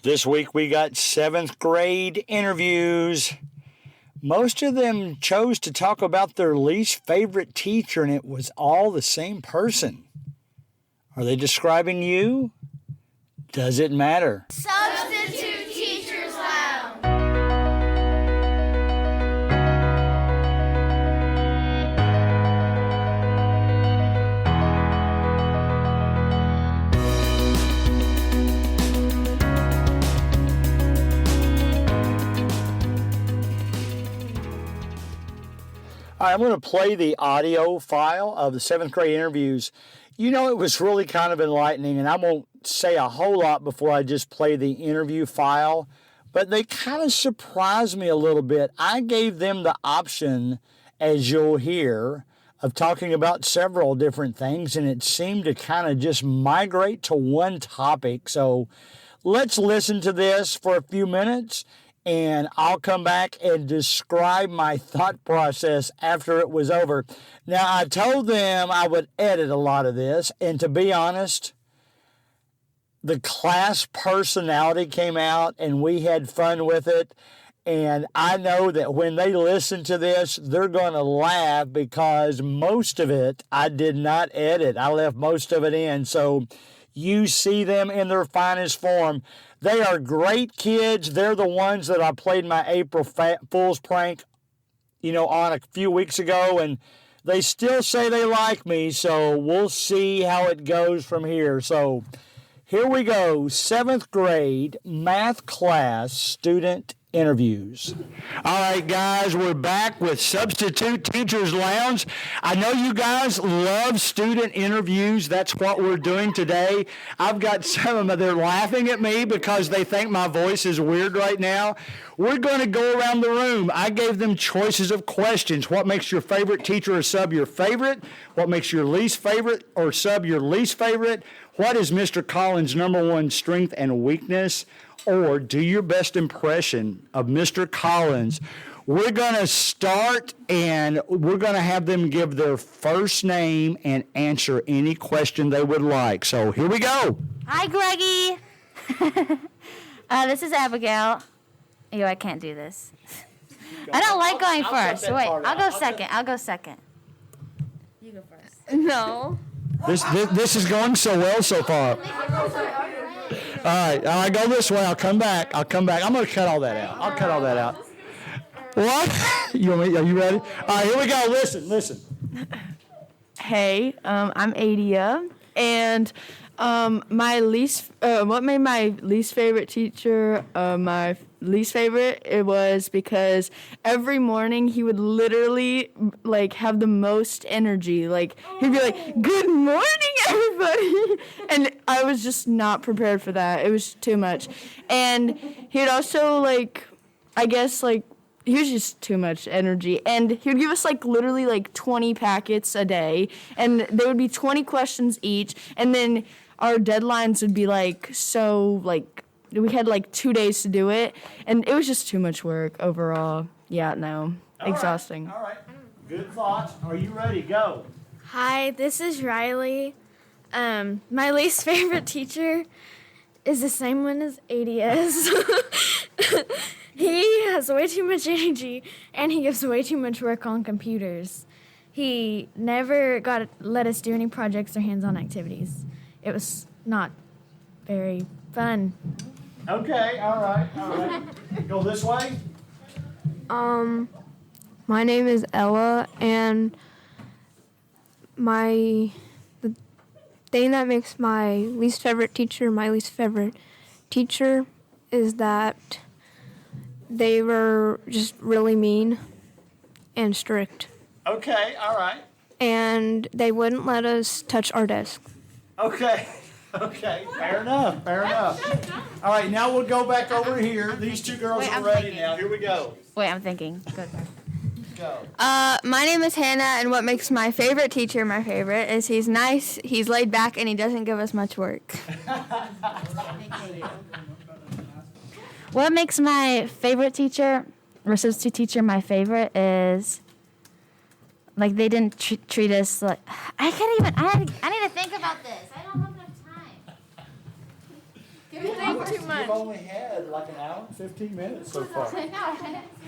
This week we got seventh grade interviews. Most of them chose to talk about their least favorite teacher, and it was all the same person. Are they describing you? Does it matter? Substitute Teachers Lounge. All right, I'm going to play the audio file of the seventh grade interviews. You know, it was really kind of enlightening, and I won't say a whole lot before I just play the interview file, but they kind of surprised me a little bit. I gave them the option, as you'll hear, of talking about several different things, and it seemed to kind of just migrate to one topic. So let's listen to this for a few minutes, and I'll come back and describe my thought process after it was over. Now, I told them I would edit a lot of this, and to be honest, the class personality came out, and we had fun with it, and I know that when they listen to this, they're going to laugh because most of it I did not edit. I left most of it in, so you see them in their finest form. They are great kids. They're the ones that I played my April Fool's prank, on a few weeks ago, and they still say they like me, so we'll see how it goes from here. So here we go, seventh grade math class student interviews. All right, guys, we're back with Substitute Teachers Lounge. I know you guys love student interviews. That's what we're doing today. I've got some of them, they're laughing at me because they think my voice is weird right now. We're going to go around the room. I gave them choices of questions. What makes your favorite teacher or sub your favorite? What makes your least favorite or sub your least favorite? What is Mr. Collins' number one strength and weakness? Or do your best impression of Mr. Collins. We're going to start, and we're going to have them give their first name and answer any question they would like. So here we go. Hi, Greggy. This is Abigail. I can't do this. I don't like going first. Wait, I'll go second. You go first. No. This is going so well so far. All right, I go this way. I'll come back. I'm going to cut all that out. I'll cut all that out. What? Are you ready? All right, here we go. Listen. Hey, I'm Adia, and what made my least favorite teacher my least favorite, it was because every morning he would literally have the most energy. He'd be like, "Good morning, everybody," and I was just not prepared for that. It was too much, and he'd also he was just too much energy, and he would give us literally 20 packets a day, and there would be 20 questions each, and then our deadlines would be we had 2 days to do it, and it was just too much work overall. Yeah, no, exhausting. All right. Good thoughts. Are you ready? Go. Hi, this is Riley. My least favorite teacher is the same one as ADS. He has way too much energy, and he gives way too much work on computers. He never let us do any projects or hands-on activities. It was not very fun. Okay, all right. Go this way. My name is Ella, and the thing that makes my least favorite teacher is that they were just really mean and strict. Okay, all right. And they wouldn't let us touch our desk. Okay, fair enough. All right, now we'll go back over here. These two girls are ready now. Here we go. Wait, I'm thinking. Good. Go. My name is Hannah, and what makes my favorite teacher my favorite is he's nice, he's laid back, and he doesn't give us much work. What makes my favorite teacher or substitute teacher my favorite is they didn't treat us like I need to think about this. I don't have enough time. You've only had like an hour and 15 minutes so far.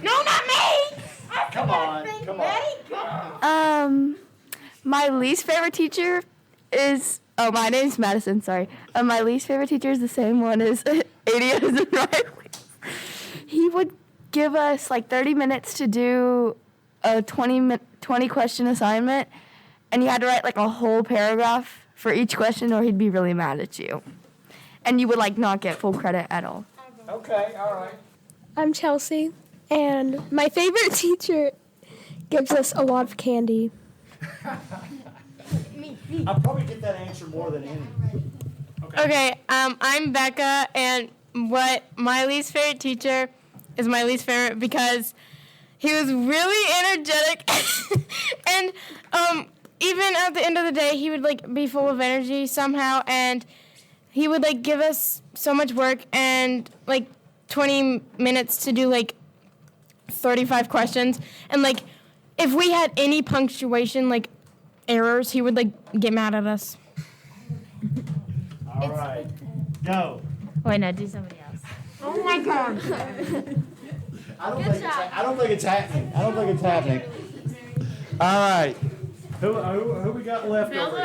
No, not me. Come on. My least favorite teacher is my name's Madison. Sorry. My least favorite teacher is the same one as ADS and Riley. He would give us like 30 minutes to do a 20 question assignment, and you had to write like a whole paragraph for each question, or he'd be really mad at you, and you would like not get full credit at all. Okay, all right. I'm Chelsea, and my favorite teacher gives us a lot of candy. I'll probably get that answer more than any. Okay, I'm Becca, and what my least favorite teacher is my least favorite because he was really energetic, and even at the end of the day, he would like be full of energy somehow, and he would like give us so much work and like 20 minutes to do like 35 questions, and like if we had any punctuation like errors, he would like get mad at us. All right. Go. Wait, no, do somebody else. Oh my god. I don't think it's happening. All right. Who we got left over here?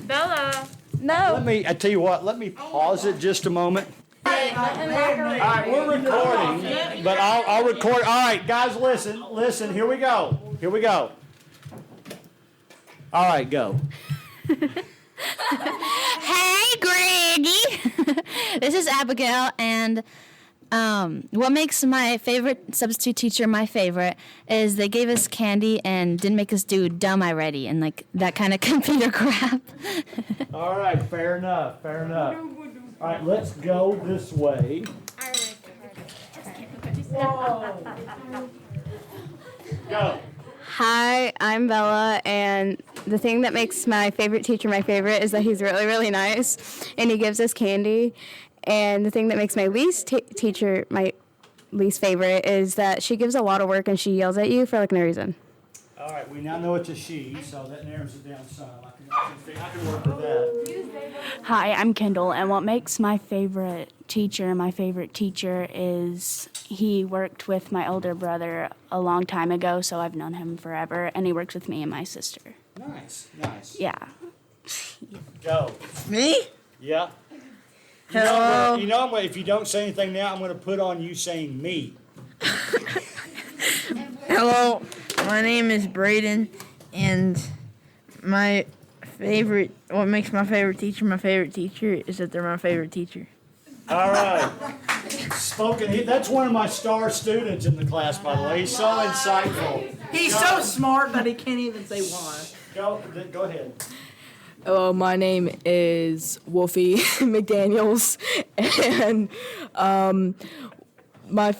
Bella. I tell you what, let me pause it just a moment. All right, we're recording, but I'll record. All right, guys, listen, here we go. All right, go. Hey, Greggy. This is Abigail, and what makes my favorite substitute teacher my favorite is they gave us candy and didn't make us do dumb I ready and like that kind of computer crap. All right, fair enough. All right, let's go this way. Go. Hi, I'm Bella, and the thing that makes my favorite teacher my favorite is that he's really, really nice, and he gives us candy. And the thing that makes my teacher my least favorite is that she gives a lot of work and she yells at you for like no reason. All right, we now know it's a she, so that narrows it down some. I can work with that. Hi, I'm Kendall, and what makes my favorite teacher is he worked with my older brother a long time ago, so I've known him forever, and he works with me and my sister. Nice. Yeah. Go. Me? Yeah. Hello. You know, if you don't say anything now, I'm going to put on you saying me. Hello. My name is Braden, and what makes my favorite teacher is that they're my favorite teacher. All right. That's one of my star students in the class, by the way. He's so insightful. He's so smart that he can't even say why. Go ahead. Hello, my name is Wolfie McDaniels, and my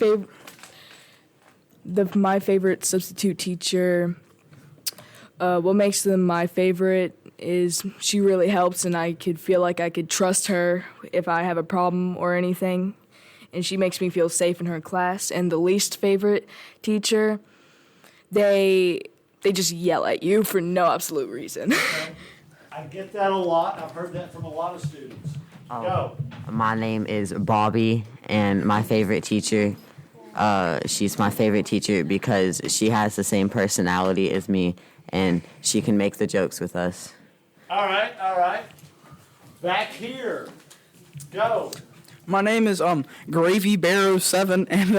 favorite substitute teacher. What makes them my favorite is she really helps, and I could feel like I could trust her if I have a problem or anything, and she makes me feel safe in her class. And the least favorite teacher, they just yell at you for no absolute reason. Okay. I get that a lot. I've heard that from a lot of students. Go. My name is Bobby, and my favorite teacher, she's my favorite teacher because she has the same personality as me, and she can make the jokes with us. All right. Back here. Go. My name is Gravy Barrow 7, and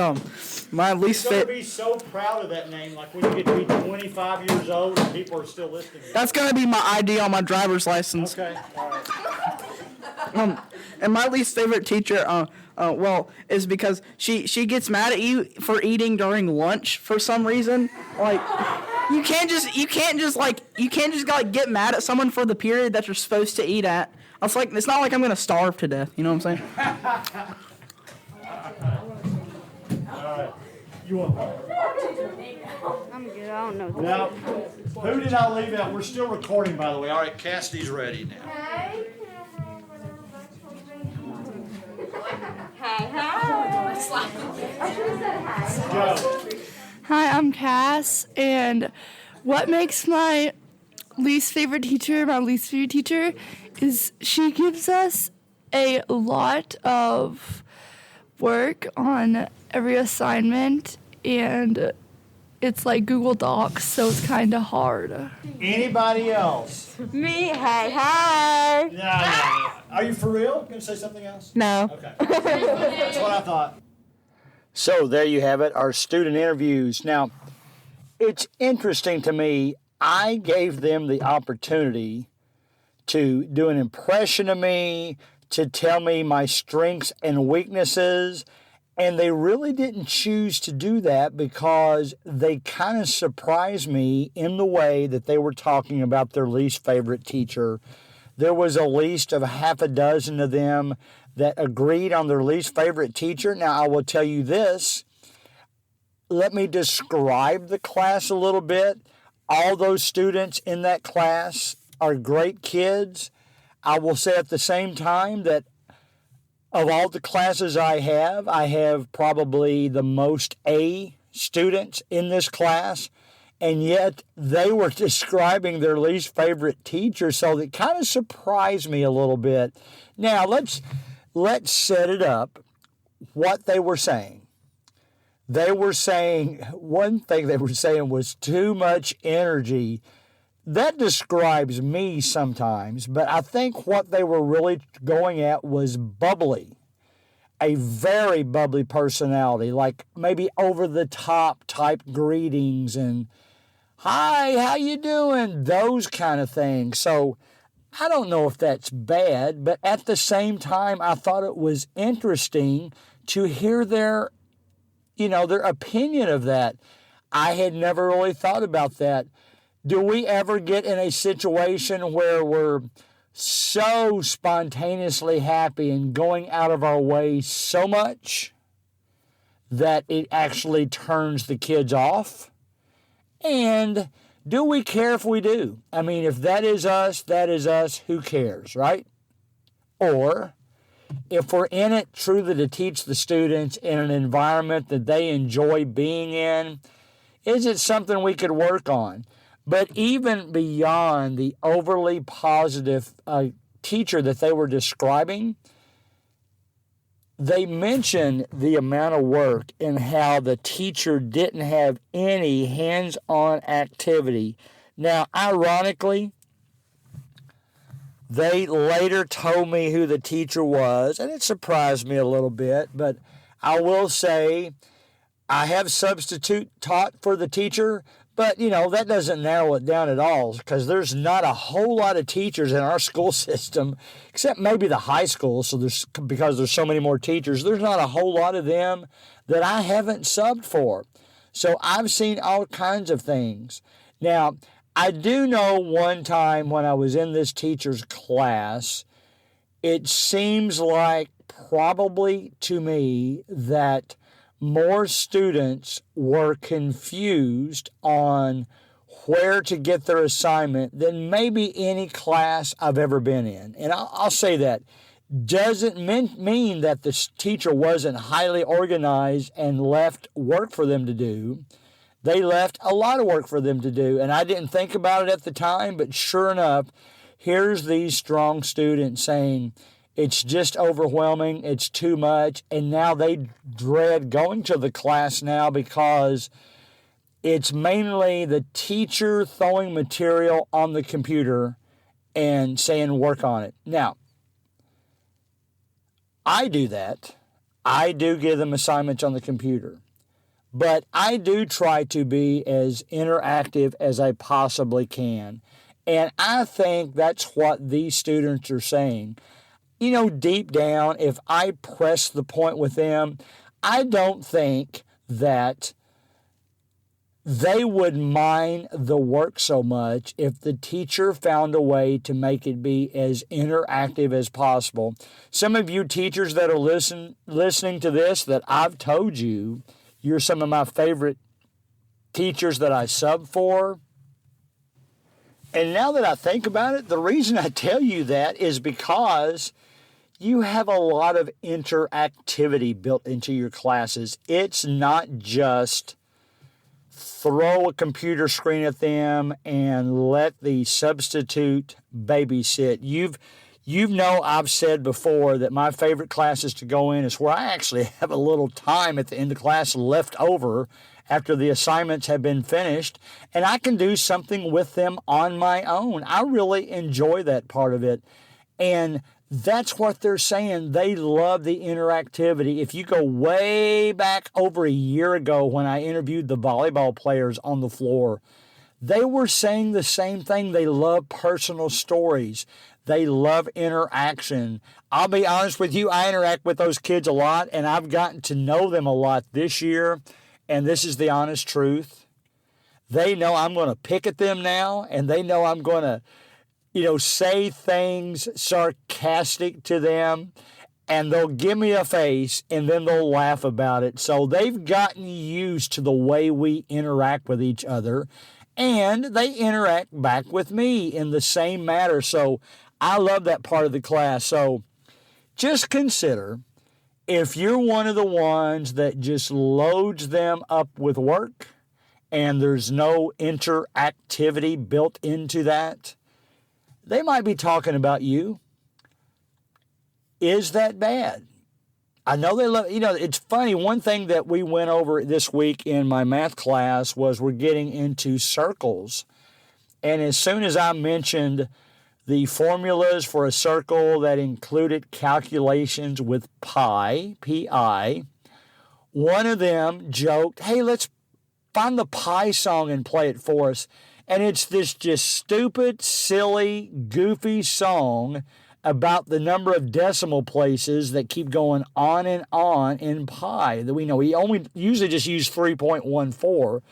my least You're going to be so proud of that name, like when you get to be 25 years old and people are still listening. that's gonna be my ID on my driver's license. Okay. All right. And my least favorite teacher, is because she gets mad at you for eating during lunch for some reason. Like, you can't just get mad at someone for the period that you're supposed to eat at. I was like, it's not like I'm gonna starve to death. You know what I'm saying? All right. You want one? I'm good. I don't know. Now, who did I leave out? We're still recording, by the way. All right, Cassidy's ready now. Go. Hi, I'm Cass, and what makes my least favorite teacher, is she gives us a lot of work on every assignment, and it's like Google Docs, so it's kind of hard. Anybody else? Me, hey. No. Are you for real? Gonna say something else? No. Okay. That's what I thought. So there you have it, our student interviews. Now, it's interesting to me, I gave them the opportunity to do an impression of me, to tell me my strengths and weaknesses, and they really didn't choose to do that because they kind of surprised me in the way that they were talking about their least favorite teacher. There was a list of half a dozen of them that agreed on their least favorite teacher. Now, I will tell you this. Let me describe the class a little bit. All those students in that class are great kids. I will say at the same time that of all the classes I have probably the most A students in this class, and yet they were describing their least favorite teacher, so it kind of surprised me a little bit. Now, let's set it up, what they were saying. One thing they were saying was too much energy. That describes me sometimes, but I think what they were really going at was bubbly, a very bubbly personality, like maybe over-the-top type greetings and, hi, how you doing? Those kind of things. So I don't know if that's bad, but at the same time, I thought it was interesting to hear their opinion of that. I had never really thought about that. Do we ever get in a situation where we're so spontaneously happy and going out of our way so much that it actually turns the kids off? And do we care if we do? I mean, if that is us, who cares, right? Or if we're in it truly to teach the students in an environment that they enjoy being in, is it something we could work on? But even beyond the overly positive teacher that they were describing, they mentioned the amount of work and how the teacher didn't have any hands-on activity. Now, ironically, they later told me who the teacher was, and it surprised me a little bit, but I will say I have substitute taught for the teacher, but, that doesn't narrow it down at all because there's not a whole lot of teachers in our school system, except maybe the high school, because there's so many more teachers, there's not a whole lot of them that I haven't subbed for. So I've seen all kinds of things. Now, I do know one time when I was in this teacher's class, it seems like probably to me that more students were confused on where to get their assignment than maybe any class I've ever been in. And I'll say that doesn't mean that the teacher wasn't highly organized and left work for them to do. They left a lot of work for them to do, and I didn't think about it at the time, but sure enough, here's these strong students saying, it's just overwhelming, it's too much, and now they dread going to the class now because it's mainly the teacher throwing material on the computer and saying work on it. Now, I do that. I do give them assignments on the computer. But I do try to be as interactive as I possibly can. And I think that's what these students are saying. Deep down, if I press the point with them, I don't think that they would mind the work so much if the teacher found a way to make it be as interactive as possible. Some of you teachers that are listening to this that I've told you, you're some of my favorite teachers that I sub for. And now that I think about it, the reason I tell you that is because you have a lot of interactivity built into your classes. It's not just throw a computer screen at them and let the substitute babysit. You know, I've said before that my favorite classes to go in is where I actually have a little time at the end of class left over after the assignments have been finished, and I can do something with them on my own. I really enjoy that part of it. And that's what they're saying. They love the interactivity. If you go way back over a year ago when I interviewed the volleyball players on the floor, they were saying the same thing. They love personal stories. They love interaction. I'll be honest with you, I interact with those kids a lot, and I've gotten to know them a lot this year, and this is the honest truth. They know I'm going to pick at them now, and they know I'm going to, say things sarcastic to them, and they'll give me a face, and then they'll laugh about it. So they've gotten used to the way we interact with each other, and they interact back with me in the same manner. So I love that part of the class. So just consider, if you're one of the ones that just loads them up with work and there's no interactivity built into that, they might be talking about you. Is that bad? I know they love, it's funny. One thing that we went over this week in my math class was we're getting into circles. And as soon as I mentioned the formulas for a circle that included calculations with pi, P-I, one of them joked, hey, let's find the Pi song and play it for us. And it's this just stupid, silly, goofy song about the number of decimal places that keep going on and on in pi. That we know we only usually just use 3.14.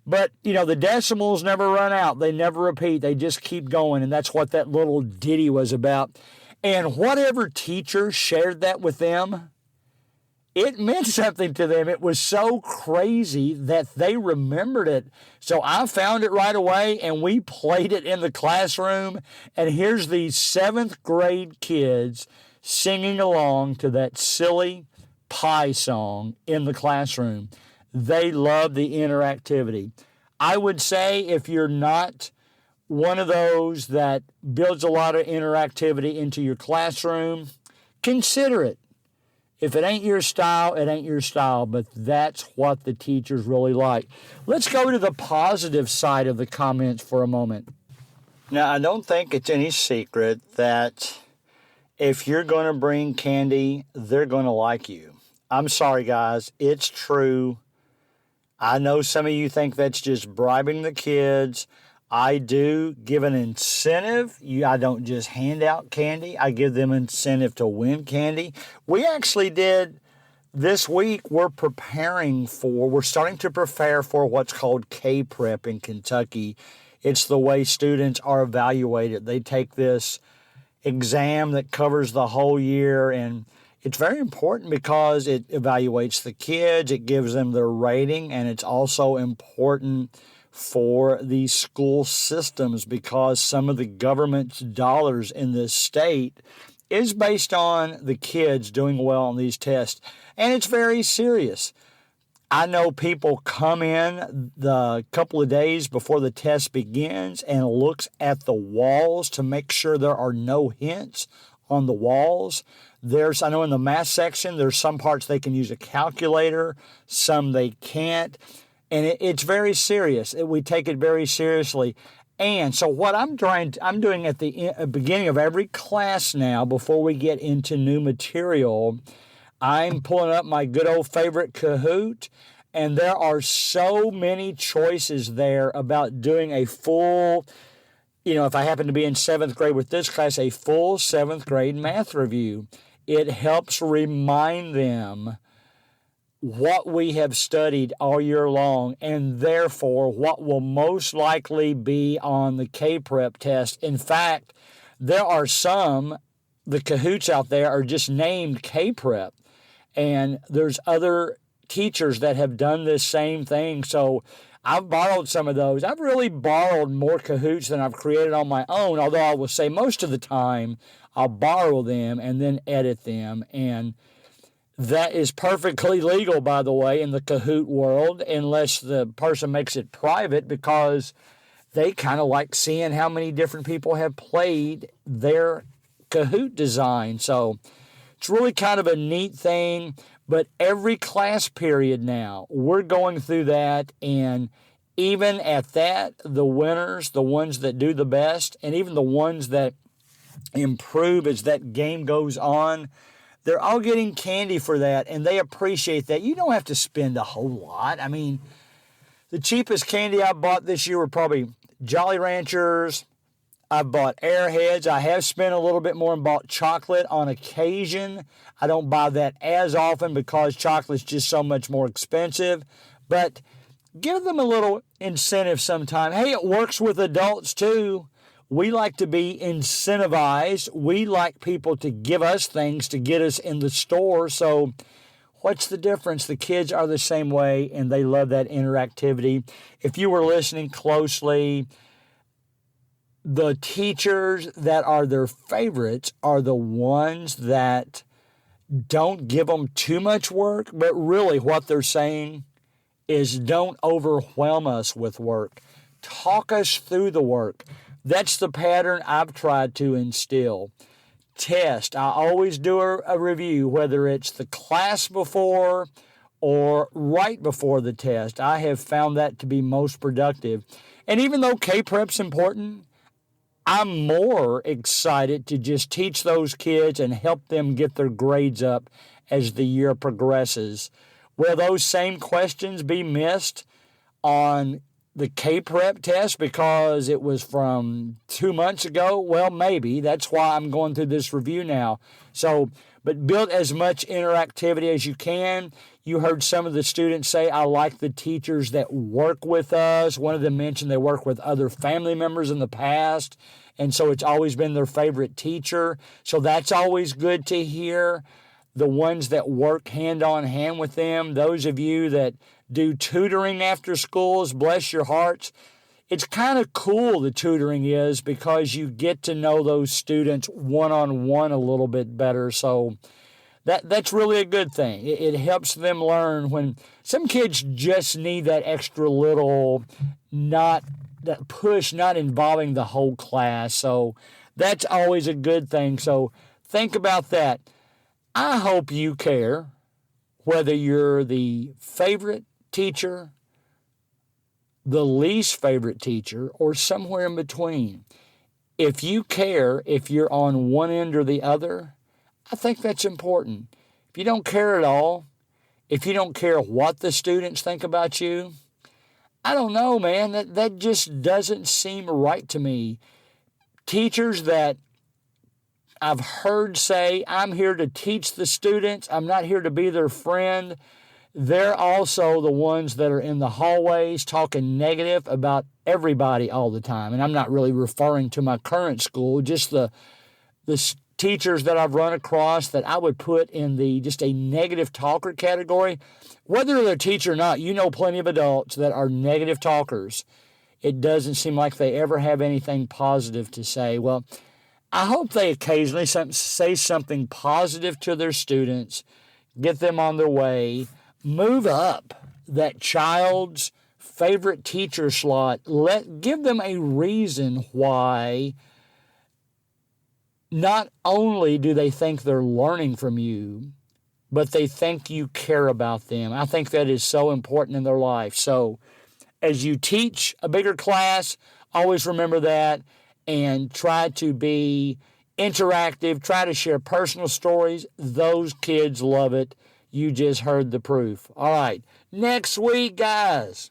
But, the decimals never run out. They never repeat. They just keep going. And that's what that little ditty was about. And whatever teacher shared that with them, it meant something to them. It was so crazy that they remembered it. So I found it right away, and we played it in the classroom. And here's these 7th grade kids singing along to that silly Pi song in the classroom. They love the interactivity. I would say if you're not one of those that builds a lot of interactivity into your classroom, consider it. If it ain't your style, it ain't your style, but that's what the teachers really like. Let's go to the positive side of the comments for a moment. Now, I don't think it's any secret that if you're going to bring candy, they're going to like you. I'm sorry, guys. It's true. I know some of you think that's just bribing the kids. I do give an incentive. I don't just hand out candy. I give them incentive to win candy. We actually did this week. We're starting to prepare for what's called K-Prep in Kentucky. It's the way students are evaluated. They take this exam that covers the whole year, and it's very important because it evaluates the kids. It gives them their rating, and it's also important for the school systems because some of the government's dollars in this state is based on the kids doing well on these tests. And it's very serious. I know people come in the couple of days before the test begins and looks at the walls to make sure there are no hints on the walls. I know in the math section, there's some parts they can use a calculator, some they can't. And it's very serious. We take it very seriously. And so what I'm doing at the beginning of every class now, before we get into new material, I'm pulling up my good old favorite Kahoot. And there are so many choices there about doing a full, if I happen to be in 7th grade with this class, a full 7th grade math review. It helps remind them what we have studied all year long, and therefore what will most likely be on the K-Prep test. In fact, there are the Kahoots out there are just named K-Prep, and there's other teachers that have done this same thing. So I've borrowed some of those. I've really borrowed more Kahoots than I've created on my own, although I will say most of the time I'll borrow them and then edit them. And That is perfectly legal, by the way, in the Kahoot world, unless the person makes it private, because they kind of like seeing how many different people have played their Kahoot design. So it's really kind of a neat thing. But every class period now, we're going through that, and even at that, the winners, the ones that do the best, and even the ones that improve as that game goes on, they're all getting candy for that, and they appreciate that. You don't have to spend a whole lot. I mean, the cheapest candy I bought this year were probably Jolly Ranchers. I bought Airheads. I have spent a little bit more and bought chocolate on occasion. I don't buy that as often because chocolate's just so much more expensive. But give them a little incentive sometime. Hey, it works with adults too. We like to be incentivized. We like people to give us things to get us in the store. So what's the difference? The kids are the same way, and they love that interactivity. If you were listening closely, the teachers that are their favorites are the ones that don't give them too much work, but really what they're saying is don't overwhelm us with work. Talk us through the work. That's the pattern I've tried to instill. Test. I always do a review, whether it's the class before or right before the test. I have found that to be most productive. And even though K-Prep's important, I'm more excited to just teach those kids and help them get their grades up as the year progresses. Will those same questions be missed on the K-Prep test because it was from 2 months ago? Well, maybe. That's why I'm going through this review now. So, but build as much interactivity as you can. You heard some of the students say, I like the teachers that work with us. One of them mentioned they work with other family members in the past, and so it's always been their favorite teacher. So that's always good to hear. The ones that work hand on hand with them, those of you that do tutoring after schools, bless your hearts. It's kind of cool, the tutoring is, because you get to know those students one-on-one a little bit better. So that's really a good thing. It helps them learn when some kids just need that extra little, not that push, not involving the whole class. So that's always a good thing. So think about that. I hope you care whether you're the favorite teacher, the least favorite teacher, or somewhere in between. If you care, if you're on one end or the other, I think that's important. If you don't care at all, if you don't care what the students think about you, I don't know, man. That just doesn't seem right to me. Teachers that I've heard say, I'm here to teach the students, I'm not here to be their friend, they're also the ones that are in the hallways talking negative about everybody all the time. And I'm not really referring to my current school, just the teachers that I've run across that I would put in the just a negative talker category. Whether they're a teacher or not, you know plenty of adults that are negative talkers. It doesn't seem like they ever have anything positive to say. Well, I hope they occasionally say something positive to their students, get them on their way, move up that child's favorite teacher slot. Give them a reason why not only do they think they're learning from you, but they think you care about them. I think that is so important in their life. So as you teach a bigger class, always remember that and try to be interactive, try to share personal stories. Those kids love it. You just heard the proof. All right, next week, guys,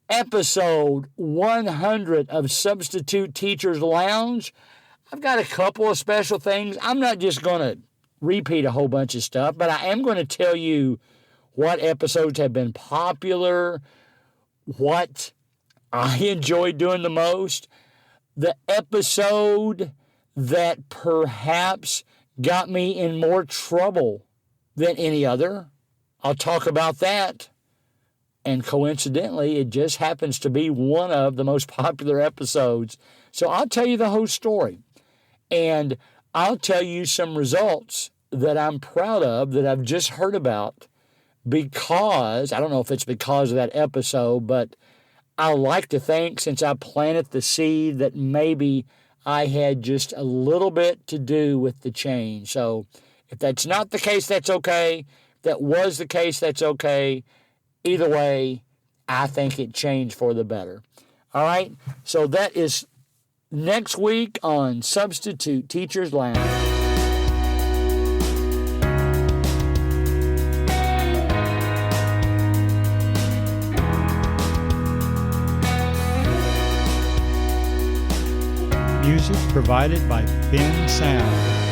episode 100 of Substitute Teachers Lounge. I've got a couple of special things. I'm not just going to repeat a whole bunch of stuff, but I am going to tell you what episodes have been popular, what I enjoy doing the most, the episode that perhaps got me in more trouble than any other. I'll talk about that. And coincidentally, it just happens to be one of the most popular episodes. So I'll tell you the whole story. And I'll tell you some results that I'm proud of that I've just heard about because, I don't know if it's because of that episode, but I like to think since I planted the seed that maybe I had just a little bit to do with the change. So if that's not the case, that's okay. If that was the case, that's okay. Either way, I think it changed for the better. All right? So that is next week on Substitute Teachers Lounge. Music provided by Ben Sound.